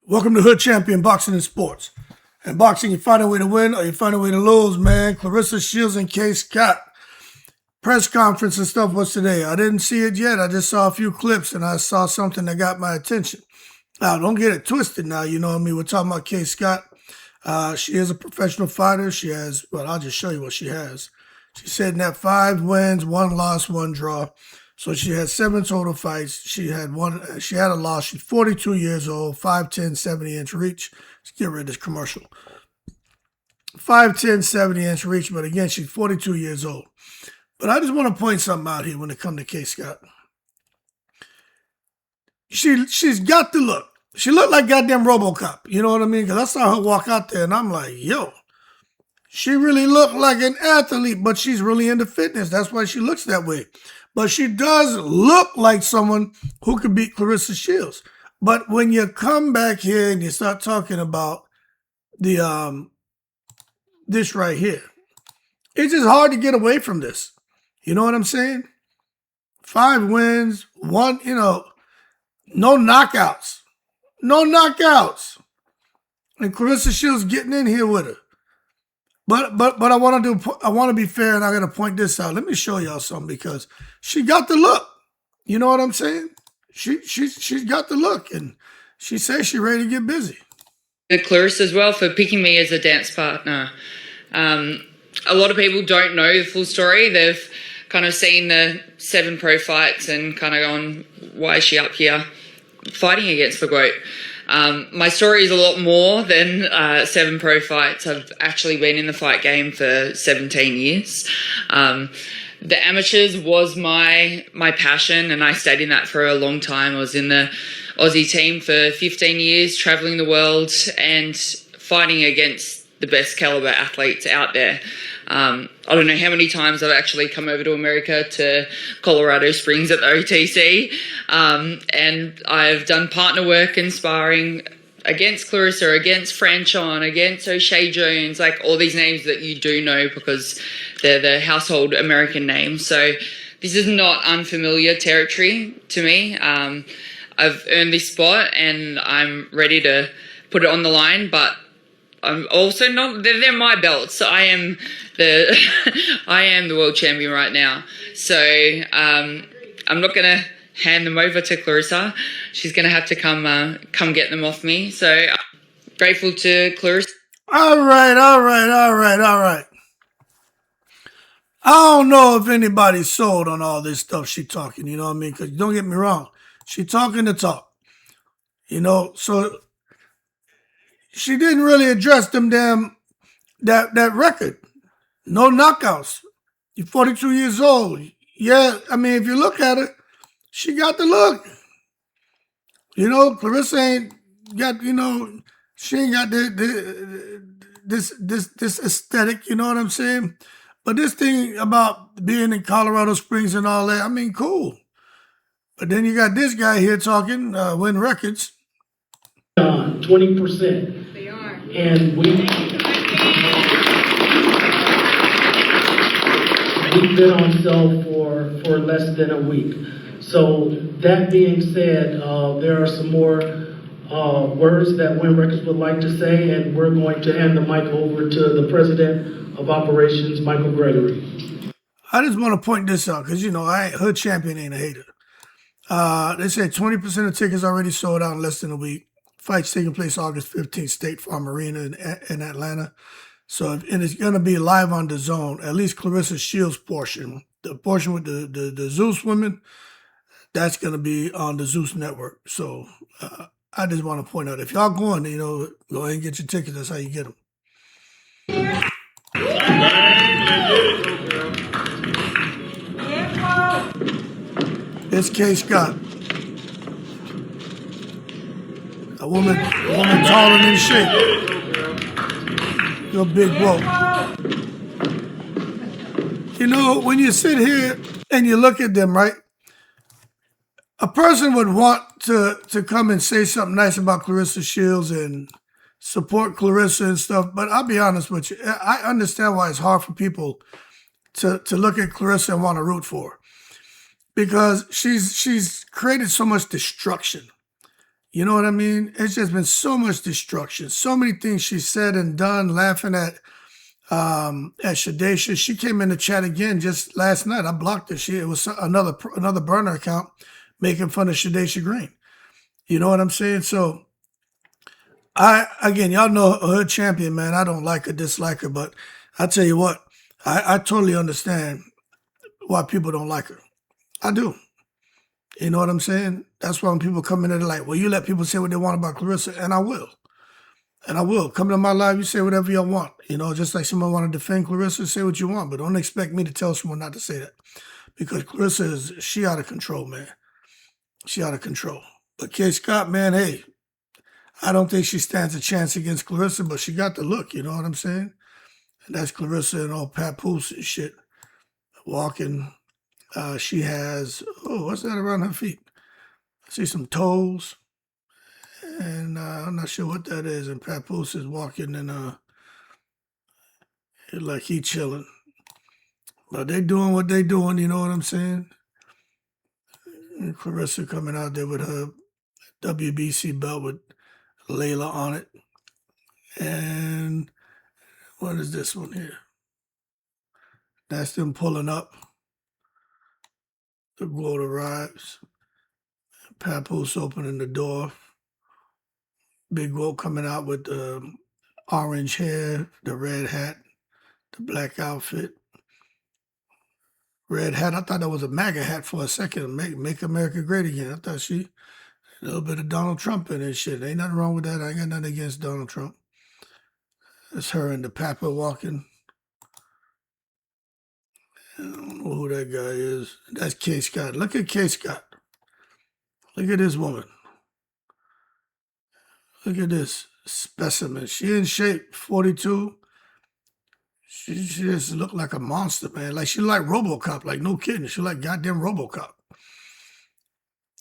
Welcome to Hood Champion Boxing and Sports. In boxing, you find a way to win or you find a way to lose, man. Claressa Shields and Kaye Scott. Press conference and stuff was today. I didn't see it yet. I just saw a few clips and I saw something that got my attention. Now, don't get it twisted now. You know what I mean? We're talking about Kaye Scott. She is a professional fighter. She has, well, I'll just show you what she has. She's sitting at 5 wins, 1 loss, 1 draw. So she had 7 total fights. She had a loss. She's 42 years old, 5'10", 70-inch reach. Let's get rid of this commercial. 5'10", 70-inch reach, but again, she's 42 years old. But I just want to point something out here when it comes to Kaye Scott. She's got the look. She looked like goddamn RoboCop. You know what I mean? Because I saw her walk out there, and I'm like, yo. She really looked like an athlete, but she's really into fitness. That's why she looks that way. But she does look like someone who could beat Claressa Shields. But when you come back here and you start talking about the this right here, it's just hard to get away from this. You know what I'm saying? 5 wins, 1, no knockouts. No knockouts. And Claressa Shields getting in here with her. But I want to be fair, and I got to point this out. Let me show y'all something because she got the look. You know what I'm saying? She's got the look, and she says she's ready to get busy. Claressa as well for picking me as a dance partner. A lot of people don't know the full story. They've kind of seen the 7 pro fights and kind of gone, why is she up here fighting against the Gwoat? My story is a lot more than 7 pro fights. I've actually been in the fight game for 17 years. The amateurs was my passion, and I stayed in that for a long time. I was in the Aussie team for 15 years, traveling the world and fighting against the best caliber athletes out there. I don't know how many times I've actually come over to America to Colorado Springs at the OTC, and I've done partner work and sparring against Claressa, against Franchon, against O'Shea Jones, like all these names that you do know because they're the household American names. So this is not unfamiliar territory to me. I've earned this spot and I'm ready to put it on the line, but I'm also not, they're my belts. So I am the world champion right now. So I'm not going to hand them over to Claressa. She's going to have to come get them off me. So I'm grateful to Claressa. All right. I don't know if anybody's sold on all this stuff she talking, you know what I mean? Because don't get me wrong, she talking the talk, so she didn't really address that record. No knockouts. You're 42 years old. Yeah, I mean, if you look at it, she got the look. Claressa ain't got, she ain't got this aesthetic, you know what I'm saying? But this thing about being in Colorado Springs and all that, I mean, cool. But then you got this guy here talking, win records. 20%. They are. And we've been on sale for less than a week. So that being said, there are some more words that Win Records would like to say, and we're going to hand the mic over to the President of Operations, Michael Gregory. I just want to point this out because, Hood Champion ain't a hater. They said 20% of tickets already sold out in less than a week. Fight's taking place August 15th, State Farm Arena in Atlanta. So, and it's going to be live on the Zone, at least Claressa Shields' portion. The portion with the Zeus women, that's going to be on the Zeus Network. So, I just want to point out, if y'all going, go ahead and get your tickets. That's how you get them. It's Kaye Scott. A woman taller than shape. You're a big Gwoat. When you sit here and you look at them, right? A person would want to come and say something nice about Claressa Shields and support Claressa and stuff, but I'll be honest with you. I understand why it's hard for people to look at Claressa and want to root for her. Because she's created so much destruction. You know what I mean? It's just been so much destruction, so many things she said and done, laughing at Shadacia. She came in the chat again just last night. I blocked her. It was another burner account making fun of Shadacia Green. You know what I'm saying? So y'all know her champion, man. I don't like her, dislike her, but I tell you what, I totally understand why people don't like her. I do. You know what I'm saying? That's why when people come in there, they're like, well, you let people say what they want about Claressa, and I will. And I will. Come to my live, you say whatever y'all want. You know, just like someone want to defend Claressa, say what you want, but don't expect me to tell someone not to say that. Because Claressa she out of control, man. She out of control. But Kaye Scott, man, hey, I don't think she stands a chance against Claressa, but she got the look, you know what I'm saying? And that's Claressa and all papoose and shit. Walking. She has, what's that around her feet? I see some toes. And I'm not sure what that is. And papoose is walking and like he chilling. But they doing what they doing, you know what I'm saying? And Claressa coming out there with her WBC belt with Layla on it. And what is this one here? That's them pulling up. The Gwoat arrives. Papoose opening the door. Big Gwoat coming out with the orange hair, the red hat, the black outfit. Red hat, I thought that was a MAGA hat for a second. Make America great again. I thought a little bit of Donald Trump in this shit. Ain't nothing wrong with that. I ain't got nothing against Donald Trump. It's her and the Papa walking. I don't know who that guy is. That's Kaye Scott. Look at Kaye Scott. Look at this woman. Look at this specimen. She in shape, 42. She just look like a monster, man. Like she like RoboCop, like no kidding. She like goddamn RoboCop.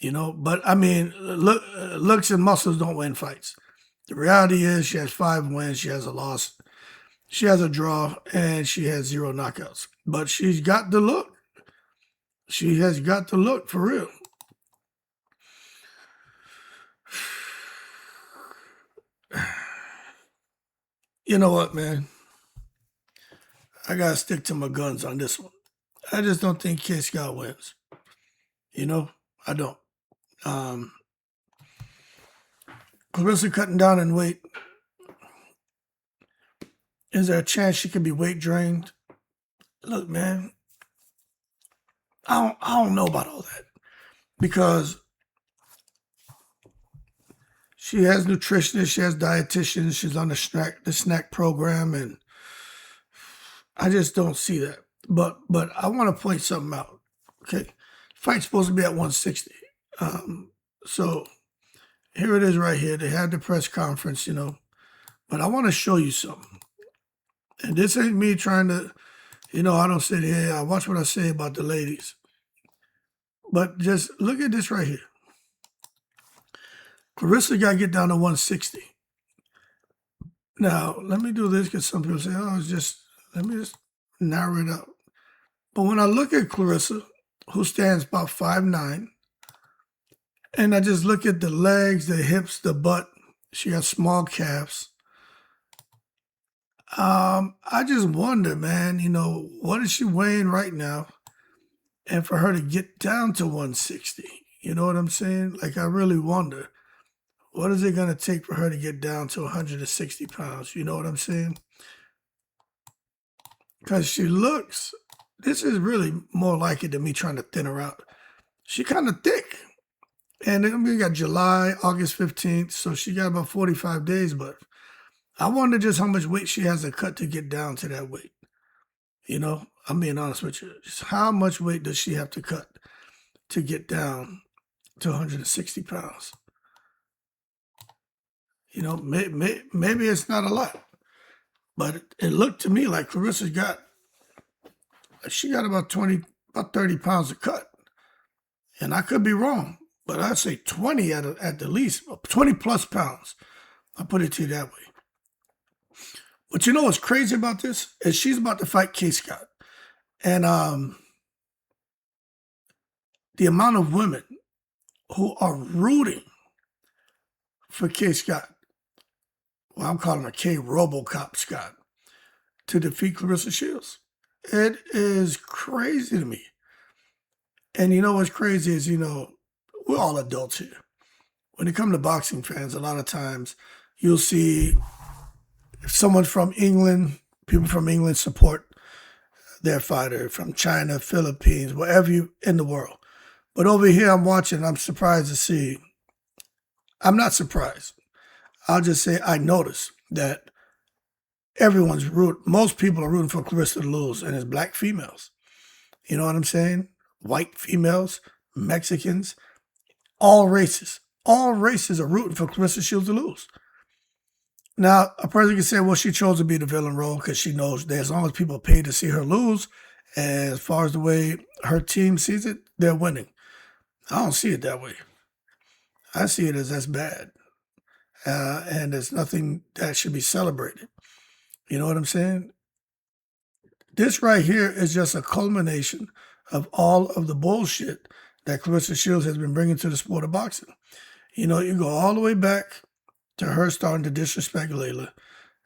You know, but I mean, looks and muscles don't win fights. The reality is she has 5 wins, she has a loss, she has a draw, and she has 0 knockouts. But she's got the look. She has got the look, for real. You know what, man? I gotta stick to my guns on this one. I just don't think Kaye Scott wins. You know, I don't. Claressa cutting down in weight. Is there a chance she could be weight drained? Look, man, I don't know about all that because she has nutritionists, she has dietitians, she's on the snack program, and I just don't see that. But I want to point something out. Okay, fight's supposed to be at 160. So here it is right here. They had the press conference, you know. But I want to show you something. And this ain't me trying to, you know, I don't sit here. I watch what I say about the ladies. But just look at this right here. Claressa got to get down to 160. Now, let me do this because some people say, oh, let me just narrow it out. But when I look at Claressa, who stands about 5'9", and I just look at the legs, the hips, the butt, she has small calves. I just wonder, man, you know, what is she weighing right now? And for her to get down to 160, you know what I'm saying? Like, I really wonder, what is it going to take for her to get down to 160 pounds? You know what I'm saying? Because she looks, this is really more like it than me trying to thin her out. She kind of thick. And then we got July, August 15th, so she got about 45 days, but I wonder just how much weight she has to cut to get down to that weight. You know, I'm being honest with you. Just how much weight does she have to cut to get down to 160 pounds? You know, maybe it's not a lot, but it looked to me like Claressa's got, she got about 30 pounds to cut. And I could be wrong, but I'd say 20 at the least, 20 plus pounds. I'll put it to you that way. But you know what's crazy about this? Is she's about to fight Kaye Scott. And the amount of women who are rooting for Kaye Scott. Well, I'm calling her Kaye RoboCop Scott to defeat Claressa Shields. It is crazy to me. And you know what's crazy is, we're all adults here. When it comes to boxing fans, a lot of times you'll see if someone from England, people from England support their fighter, from China, Philippines, wherever you in the world. But over here, I'm watching, I'm surprised to see. I'm not surprised. I'll just say I noticed that most people are rooting for Claressa to lose, and it's black females. You know what I'm saying? White females, Mexicans, all races. All races are rooting for Claressa Shields to lose. Now, a person can say, well, she chose to be the villain role because she knows that as long as people pay to see her lose, as far as the way her team sees it, they're winning. I don't see it that way. I see it as that's bad. And there's nothing that should be celebrated. You know what I'm saying? This right here is just a culmination of all of the bullshit that Claressa Shields has been bringing to the sport of boxing. You go all the way back to her starting to disrespect Layla.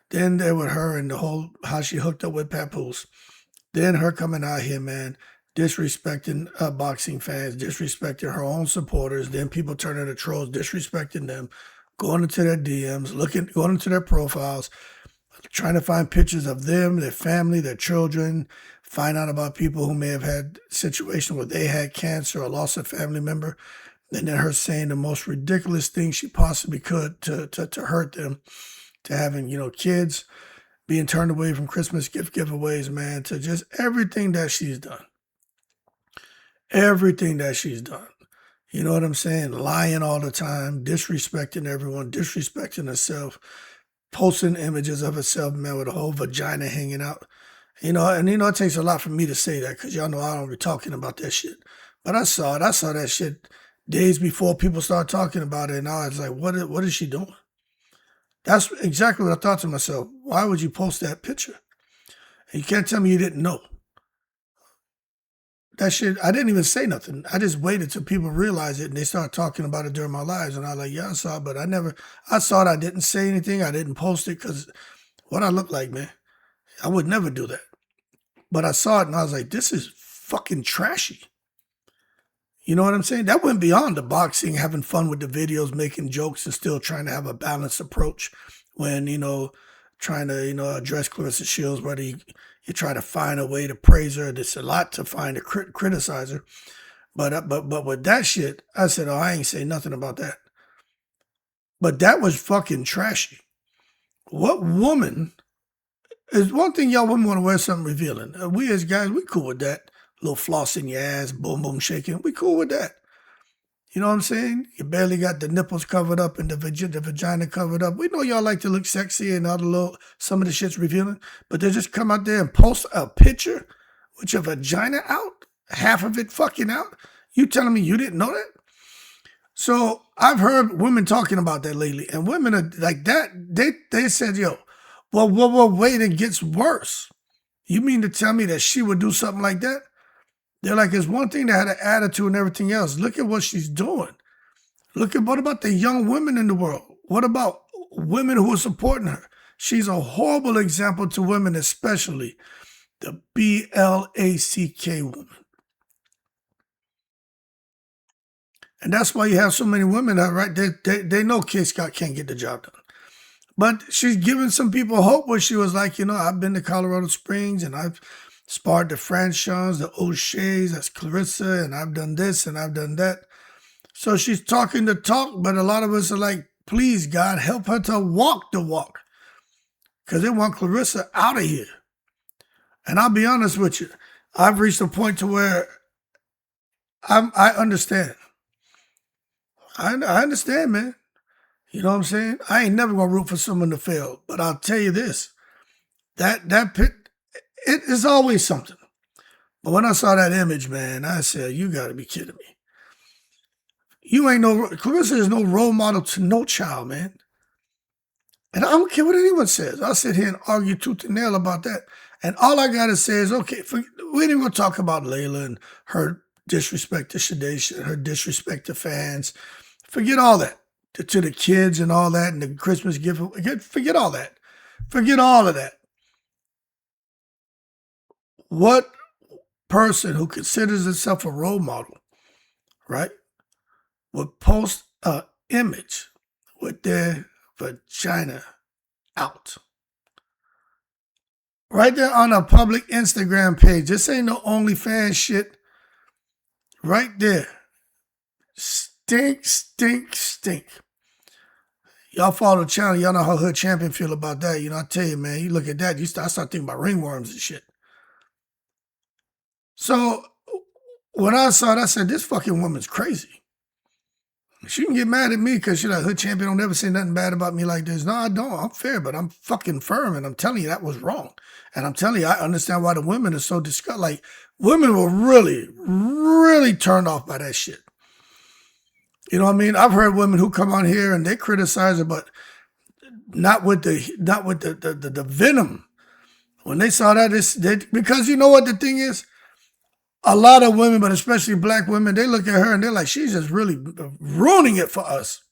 Then there with her and the whole, how she hooked up with Papoose. Then her coming out here, man, disrespecting boxing fans, disrespecting her own supporters. Then people turning to trolls, disrespecting them, going into their DMs, going into their profiles, trying to find pictures of them, their family, their children, find out about people who may have had situations where they had cancer or lost a family member. And then her saying the most ridiculous thing she possibly could to hurt them, to having, kids being turned away from Christmas gift giveaways, man, to just everything that she's done. Everything that she's done. You know what I'm saying? Lying all the time, disrespecting everyone, disrespecting herself, posting images of herself, man, with a whole vagina hanging out. It takes a lot for me to say that because y'all know I don't be talking about that shit. But I saw it. I saw that shit days before people started talking about it, and I was like, what is she doing? That's exactly what I thought to myself. Why would you post that picture? And you can't tell me you didn't know. That shit, I didn't even say nothing. I just waited till people realized it, and they started talking about it during my lives, and I was like, yeah, I saw it, but I saw it, I didn't say anything, I didn't post it, because what I look like, man, I would never do that. But I saw it, and I was like, this is fucking trashy. You know what I'm saying? That went beyond the boxing, having fun with the videos, making jokes, and still trying to have a balanced approach when, trying to, address Claressa Shields, whether you try to find a way to praise her. There's a lot to find to criticize her. But with that shit, I said, I ain't say nothing about that. But that was fucking trashy. What woman... It's one thing y'all wouldn't want to wear something revealing. We as guys, we cool with that. A little floss in your ass, boom, boom, shaking. We cool with that. You know what I'm saying? You barely got the nipples covered up and the vagina covered up. We know y'all like to look sexy and some of the shit's revealing, but they just come out there and post a picture with your vagina out, half of it fucking out. You telling me you didn't know that? So I've heard women talking about that lately, and women are like that. They said, yo, well, wait, it gets worse. You mean to tell me that she would do something like that? They're like, it's one thing to have an attitude and everything else. Look at what she's doing. What about the young women in the world? What about women who are supporting her? She's a horrible example to women, especially the BLACK woman. And that's why you have so many women that, right, they know Kaye Scott can't get the job done. But she's giving some people hope where she was like, I've been to Colorado Springs and I've sparred the Franchons, the O'Shea's, that's Claressa, and I've done this and I've done that. So she's talking the talk, but a lot of us are like, please, God, help her to walk the walk. Because they want Claressa out of here. And I'll be honest with you, I've reached a point to where I understand. I understand, man. You know what I'm saying? I ain't never gonna root for someone to fail, but I'll tell you this: that pit, it is always something. But when I saw that image, man, I said, "You got to be kidding me! Claressa is no role model to no child, man." And I don't care what anyone says. I'll sit here and argue tooth and nail about that. And all I gotta say is, okay, we ain't gonna talk about Layla and her disrespect to Shadation, her disrespect to fans. Forget all that. to the kids and all that and the Christmas gift. Forget all that. Forget all of that. What person who considers himself a role model, right, would post an image with their vagina out? Right there on a public Instagram page. This ain't no OnlyFans shit. Right there. Stink, stink, stink. Y'all follow the channel. Y'all know how Hood Champion feel about that. You know, I tell you, man, you look at that, I start thinking about ringworms and shit. So when I saw it, I said, this fucking woman's crazy. She can get mad at me because she's like, Hood Champion don't ever say nothing bad about me like this. No, I don't. I'm fair, but I'm fucking firm, and I'm telling you that was wrong. And I'm telling you, I understand why the women are so disgusted. Like, women were really, really turned off by that shit. You know what I mean? I've heard women who come on here and they criticize her, but not with the venom. When they saw that, because you know what the thing is? A lot of women, but especially black women, they look at her and they're like, she's just really ruining it for us.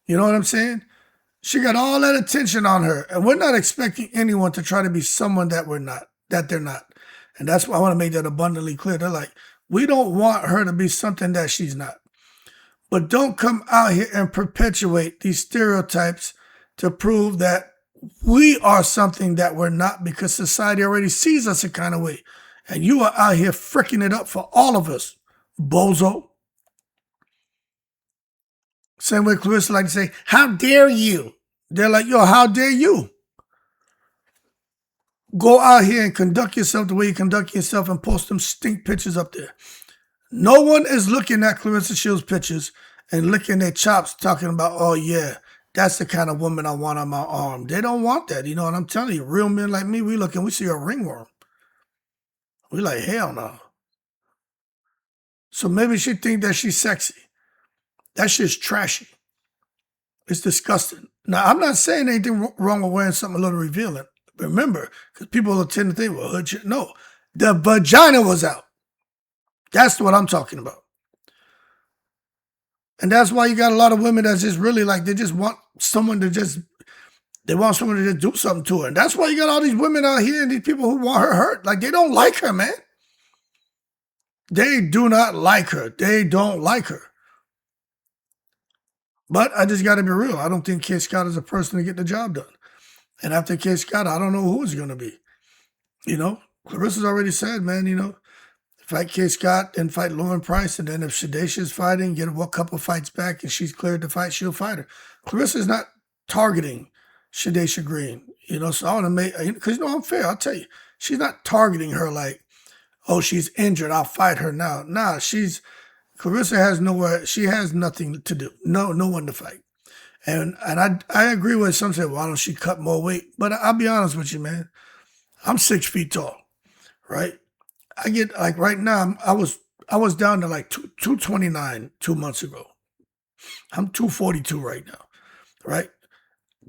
You know what I'm saying? She got all that attention on her, and we're not expecting anyone to try to be someone that they're not. And that's why I want to make that abundantly clear. They're like, we don't want her to be something that she's not. But don't come out here and perpetuate these stereotypes to prove that we are something that we're not, because society already sees us a kind of way. And you are out here fricking it up for all of us, bozo. Same way Claressa like to say, how dare you? They're like, yo, how dare you? Go out here and conduct yourself the way you conduct yourself and post them stink pictures up there. No one is looking at Claressa Shields' pictures and licking their chops talking about, oh yeah, that's the kind of woman I want on my arm. They don't want that, you know what I'm telling you. Real men like me, we look and we see a ringworm. We like, hell no. So maybe she think that she's sexy. That shit's trashy. It's disgusting. Now, I'm not saying anything wrong with wearing something a little revealing. Remember, because people will tend to think, well, hood shit. No, the vagina was out. That's what I'm talking about. And that's why you got a lot of women that's just really like, they just want someone to just, they want someone to just do something to her. And that's why you got all these women out here and these people who want her hurt. Like, they don't like her, man. They do not like her. They don't like her. But I just got to be real. I don't think Kaye Scott is a person to get the job done. And after Kaye Scott, I don't know who it's going to be. You know, Claressa's already said, man, you know, fight Kaye Scott, then fight Lauren Price, and then if Shadesha's fighting, get a couple fights back, and she's cleared to fight, she'll fight her. Claressa's not targeting Shadesha Green, you know, so I want to make, because, you know, I'm fair, I'll tell you. She's not targeting her like, oh, she's injured, I'll fight her now. Nah, Claressa has nowhere, she has nothing to do, no one to fight. And I agree with some say, why don't she cut more weight? But I'll be honest with you, man. I'm 6 feet tall, right? I get, like, right now, I was down to like 229 2 months ago. I'm 242 right now, right?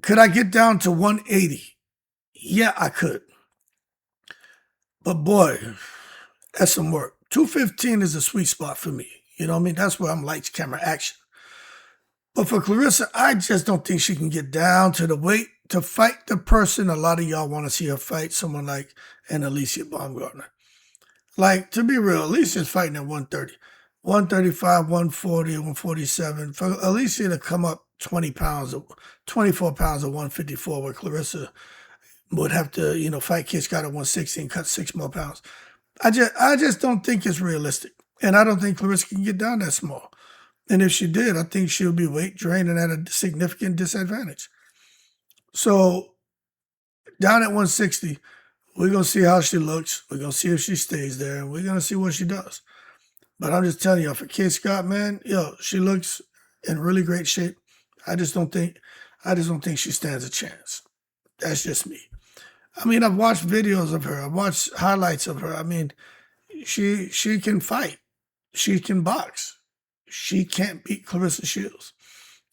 Could I get down to 180? Yeah, I could. But boy, that's some work. 215 is a sweet spot for me. You know what I mean? That's where I'm lights, camera, action. But for Claressa, I just don't think she can get down to the weight to fight the person a lot of y'all want to see her fight, someone like an Alicia Baumgartner. Like, to be real, Alicia's fighting at 130. 135, 140, 147. For Alicia to come up 20 pounds, 24 pounds at 154, where Claressa would have to, you know, fight Kaye Scott at 160 and cut 6 more pounds. I just don't think it's realistic. And I don't think Claressa can get down that small. And if she did, I think she'll be weight drained and at a significant disadvantage. So down at 160, we're going to see how she looks. We're going to see if she stays there. And we're going to see what she does. But I'm just telling you, for Kaye Scott, man, yo, she looks in really great shape. I just don't think she stands a chance. That's just me. I mean, I've watched videos of her. I've watched highlights of her. I mean, she can fight. She can box. She can't beat Claressa Shields.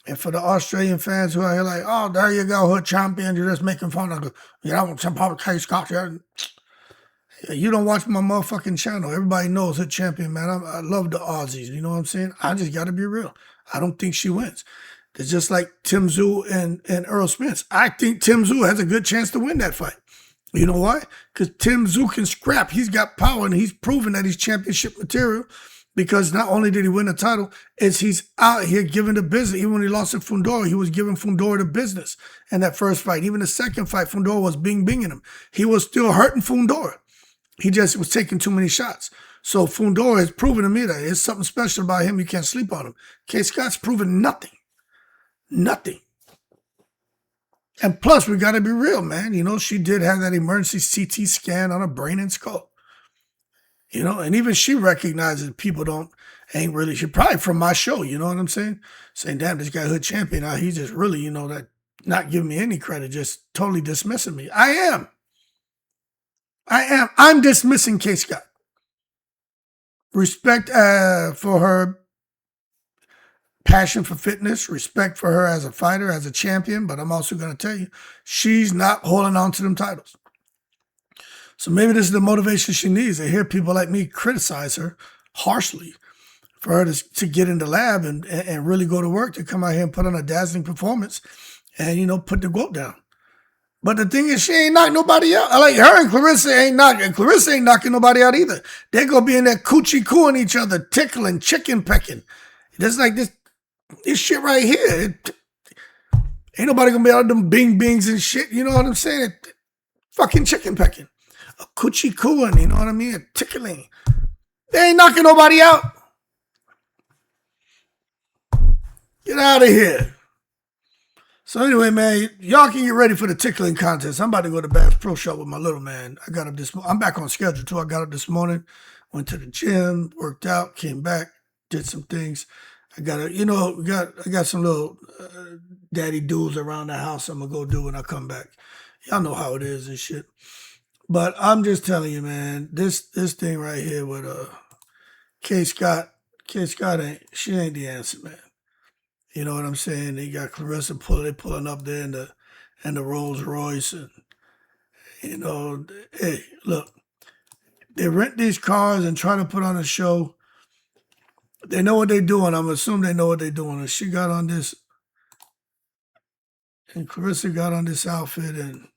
And for the Australian fans who are here like, oh, there you go, Hood Champion, you're just making fun of, you know, some public Kaye Scott. You don't watch my motherfucking channel. Everybody knows Hood Champion, man. I love the Aussies. You know what I'm saying? I just got to be real. I don't think she wins. It's just like Tim Tszyu and Earl Spence. I think Tim Tszyu has a good chance to win that fight. You know why? Because Tim Tszyu can scrap. He's got power, and he's proven that he's championship material. Because not only did he win the title, is he's out here giving the business. Even when he lost to Fundora, he was giving Fundora the business in that first fight. Even the second fight, Fundora was binging him. He was still hurting Fundora. He just was taking too many shots. So Fundora has proven to me that there's something special about him. You can't sleep on him. Kaye Scott's proven nothing. Nothing. And plus, we got to be real, man. You know, she did have that emergency CT scan on her brain and skull. You know, and even she recognizes people ain't really, she probably from my show, you know what I'm saying? Saying, damn, this guy hood champion, he's just really, you know, that not giving me any credit, just totally dismissing me. I am. I'm dismissing Kaye Scott. Respect for her passion for fitness, respect for her as a fighter, as a champion, but I'm also going to tell you, she's not holding on to them titles. So maybe this is the motivation she needs. To hear people like me criticize her harshly for her to get in the lab and really go to work, to come out here and put on a dazzling performance and, you know, put the Gwoat down. But the thing is, she ain't knocked nobody out. Like her and Claressa ain't knocking nobody out either. They're going to be in there coochie cooing each other, tickling, chicken pecking. Just like this shit right here. Ain't nobody going to be out of them bing bings and shit. You know what I'm saying? Fucking chicken pecking. A coochie cooing, you know what I mean? A tickling. They ain't knocking nobody out. Get out of here. So anyway, man, y'all can get ready for the tickling contest. I'm about to go to Bass Pro Shop with my little man. I'm back on schedule too. I got up this morning, went to the gym, worked out, came back, did some things. I got some little daddy dudes around the house I'm gonna go do when I come back. Y'all know how it is and shit. But I'm just telling you, man, this thing right here with Kaye Scott she ain't the answer, man. You know what I'm saying? They got Claressa pulling up there in the Rolls Royce, and you know, hey, look, they rent these cars and try to put on a show. They know what they're doing. I'm assuming they know what they're doing. And she got on this, and Claressa got on this outfit, and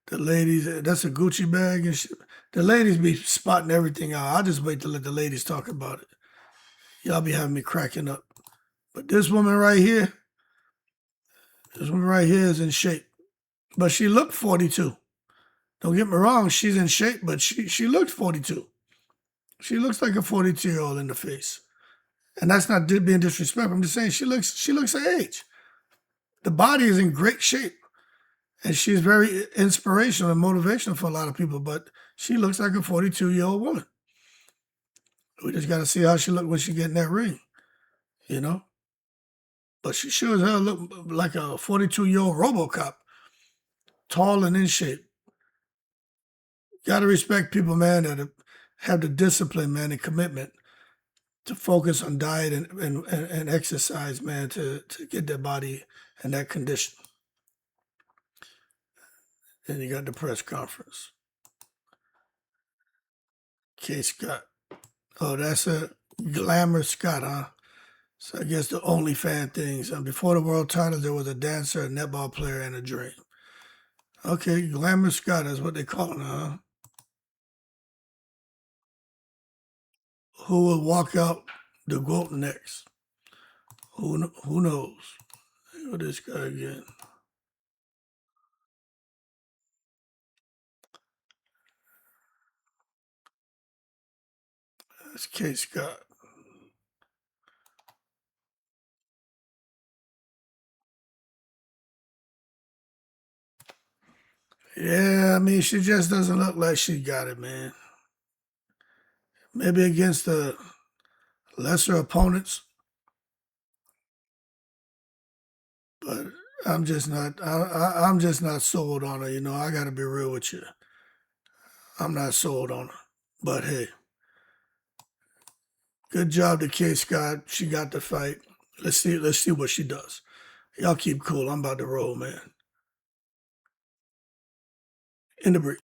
the ladies, that's a Gucci bag, and the ladies be spotting everything out. I'll just wait to let the ladies talk about it. Y'all be having me cracking up. But this woman right here is in shape. But she looked 42. Don't get me wrong, she's in shape, but she looked 42. She looks like a 42-year-old in the face. And that's not being disrespectful. I'm just saying she looks her age. The body is in great shape. And she's very inspirational and motivational for a lot of people, but she looks like a 42-year-old woman. We just got to see how she look when she get in that ring, you know? But she sure as hell look like a 42-year-old RoboCop, tall and in shape. Got to respect people, man, that have the discipline, man, and commitment to focus on diet and exercise, man, to get their body in that condition. Then you got the press conference. Kaye Scott. Oh, that's a Glamour Scott, huh? So I guess the OnlyFans things. Before the world titles, there was a dancer, a netball player, and a dream. Okay, Glamour Scott is what they call it, huh? Who will walk out the Gwoat next? Who knows? Look at this guy again. That's Kaye Scott. Yeah, I mean, she just doesn't look like she got it, man. Maybe against the lesser opponents, but I'm just not sold on her. You know, I got to be real with you. I'm not sold on her. But hey, good job to Kaye Scott. She got the fight. Let's see what she does. Y'all keep cool. I'm about to roll, man. In the break.